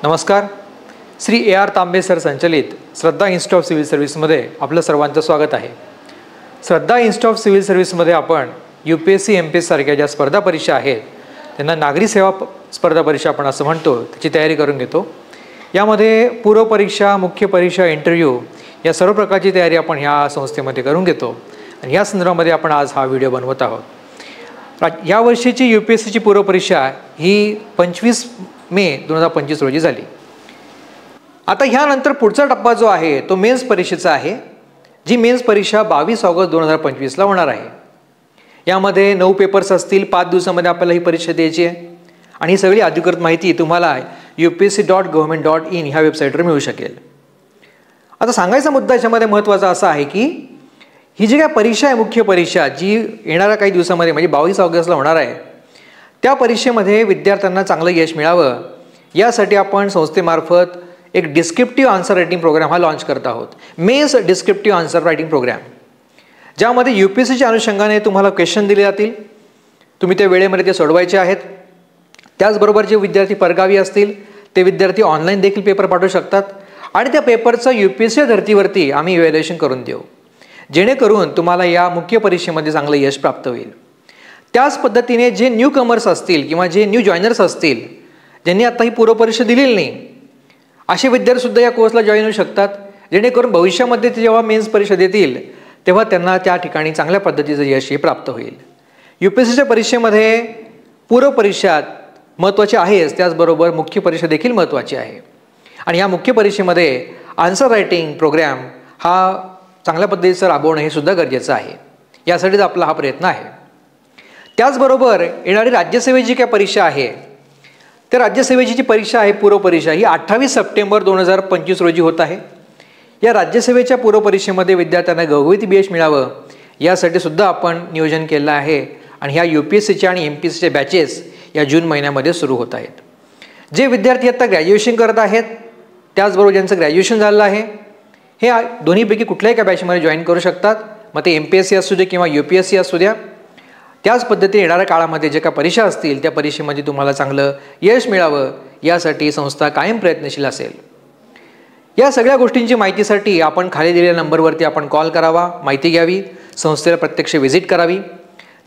नमस्कार. श्री AR तांबे sir संचलित श्रद्धा institute of civil सर्व्हिसमध्ये आपलं सर्वांचं स्वागत आहे. श्रद्धा इन्स्टिट्यूट ऑफ सिव्हिल सर्व्हिसमध्ये आपण UPSC MPSC सारख्या ज्या स्पर्धा परीक्षा आहेत त्यांना नागरी सेवा स्पर्धा परीक्षा आपण असं म्हणतो त्याची तयारी करून घेतो. यामध्ये पूर्व परीक्षा, मुख्य परीक्षा, इंटरव्ह्यू या सर्व प्रकारची तयारी आपण ह्या संस्थेमध्ये करून घेतो आणि या संदर्भामध्ये आपण आज हा व्हिडिओ बनवत आहोत. या वर्षीची UPSCची पूर्व परीक्षा ही 25 मे 2025 रोजी झाली. आता ह्यानंतर पुढचा टप्पा जो आहे तो मेन्स परीक्षेचा आहे, जी मेन्स परीक्षा 22 ऑगस्ट 2025ला होणार आहे. यामध्ये 9 पेपर्स असतील. 5 दिवसामध्ये आपल्याला ही परीक्षा द्यायची आहे आणि ही सगळी अधिकृत माहिती तुम्हाला upsc.government.in ह्या वेबसाईटवर मिळू शकेल. आता सांगायचा मुद्दा याच्यामध्ये महत्त्वाचा असा आहे की ही जी काय परीक्षा आहे, मुख्य परीक्षा जी येणाऱ्या काही दिवसामध्ये म्हणजे 22 ऑगस्टला होणार आहे, त्या परीक्षेमध्ये विद्यार्थ्यांना चांगलं यश मिळावं यासाठी आपण संस्थेमार्फत एक डिस्क्रिप्टिव्ह आन्सर रायटिंग प्रोग्राम हा लॉन्च करत आहोत. Mains descriptive answer writing program, ज्यामध्ये UPSCच्या अनुषंगाने तुम्हाला क्वेश्चन दिले जातील, तुम्ही त्या वेळेमध्ये ते सोडवायचे आहेत. त्याचबरोबर जे विद्यार्थी परगावी असतील ते विद्यार्थी ऑनलाईन देखील पेपर पाठवू शकतात आणि त्या पेपरचं UPSC धर्तीवरती आम्ही इव्हॅल्युएशन करून देऊ, जेणेकरून तुम्हाला या मुख्य परीक्षेमध्ये चांगलं यश प्राप्त होईल. त्याच पद्धतीने जे न्यू कमर्स असतील किंवा जे न्यू जॉईनर्स असतील, ज्यांनी आता ही पूर्व परीक्षा दिलेली नाही, असे विद्यार्थीसुद्धा या कोर्सला जॉईन होऊ शकतात, जेणेकरून भविष्यामध्ये ते जेव्हा मेन्स परीक्षा देतील तेव्हा त्यांना त्या ठिकाणी चांगल्या पद्धतीचं यश हे प्राप्त होईल. UPSCच्या परीक्षेमध्ये पूर्व परीक्षा महत्त्वाची आहेच, त्याचबरोबर मुख्य परीक्षा देखील महत्त्वाची आहे आणि या मुख्य परीक्षेमध्ये आन्सर रायटिंग प्रोग्राम हा चांगल्या पद्धतीचं राबवणं हे सुद्धा गरजेचं आहे. यासाठीच आपला हा प्रयत्न आहे. त्याचबरोबर येणारी राज्यसेवेची जी काय परीक्षा आहे, त्या राज्यसेवेची जी परीक्षा आहे पूर्व परीक्षा ही 28 सप्टेंबर 2025 रोजी होत आहे. या राज्यसेवेच्या पूर्व परीक्षेमध्ये विद्यार्थ्यांना घवघवीत यश मिळावं यासाठी सुद्धा आपण नियोजन केलं आहे आणि ह्या UPSCच्या आणि MPSCच्या बॅचेस या जून महिन्यामध्ये सुरू होत आहेत. जे विद्यार्थी आता ग्रॅज्युएशन करत आहेत, त्याचबरोबर ज्यांचं ग्रॅज्युएशन झालं आहे, हे दोन्हीपैकी कुठल्याही एका बॅचमध्ये जॉईन करू शकतात. मग ते MPSC असू दे किंवा UPSC असू द्या. त्याच पद्धतीने येणाऱ्या काळामध्ये जे काय परीक्षा असतील त्या परीक्षेमध्ये तुम्हाला चांगलं यश मिळावं यासाठी संस्था कायम प्रयत्नशील असेल. या सगळ्या गोष्टींची माहितीसाठी आपण खाली दिलेल्या नंबरवरती आपण कॉल करावा, माहिती घ्यावी, संस्थेला प्रत्यक्ष व्हिजिट करावी.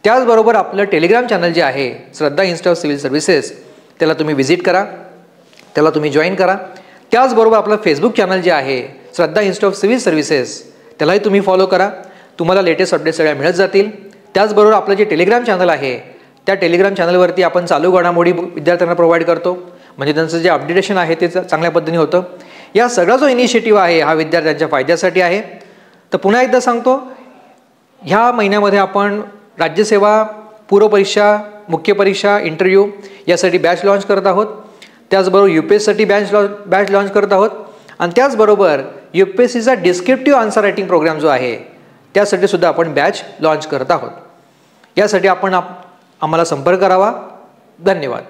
त्याचबरोबर आपलं टेलिग्राम चॅनल जे आहे श्रद्धा इन्स्टिट्यूट ऑफ सिव्हिल सर्व्हिसेस, त्याला तुम्ही व्हिजिट करा, त्याला तुम्ही जॉईन करा. त्याचबरोबर आपलं फेसबुक चॅनल जे आहे श्रद्धा इन्स्टिट्यूट ऑफ सिव्हिल सर्व्हिसेस, त्यालाही तुम्ही फॉलो करा. तुम्हाला लेटेस्ट अपडेट सगळ्या मिळत जातील. त्याचबरोबर आपलं जे टेलिग्राम चॅनल आहे त्या टेलिग्राम चॅनलवरती आपण चालू घडामोडी विद्यार्थ्यांना प्रोव्हाइड करतो, म्हणजे त्यांचं जे अपडेटेशन आहे ते चांगल्या पद्धतीने होतं. या सगळा जो इनिशिएटिव्ह आहे हा विद्यार्थ्यांच्या फायद्यासाठी आहे. तर पुन्हा एकदा सांगतो, ह्या महिन्यामध्ये आपण राज्यसेवा, पूर्व परीक्षा, मुख्य परीक्षा, इंटरव्ह्यू यासाठी बॅच लॉन्च करत आहोत. त्याचबरोबर UPSCसाठी बॅच लॉन्च करत आहोत आणि त्याचबरोबर UPSCचा डिस्क्रिप्टिव्ह आन्सर रायटिंग प्रोग्राम जो आहे त्यासाठी सुद्धा आपण बॅच लॉन्च करत आहोत. यासाठी आपण आम्हाला संपर्क करावा. धन्यवाद.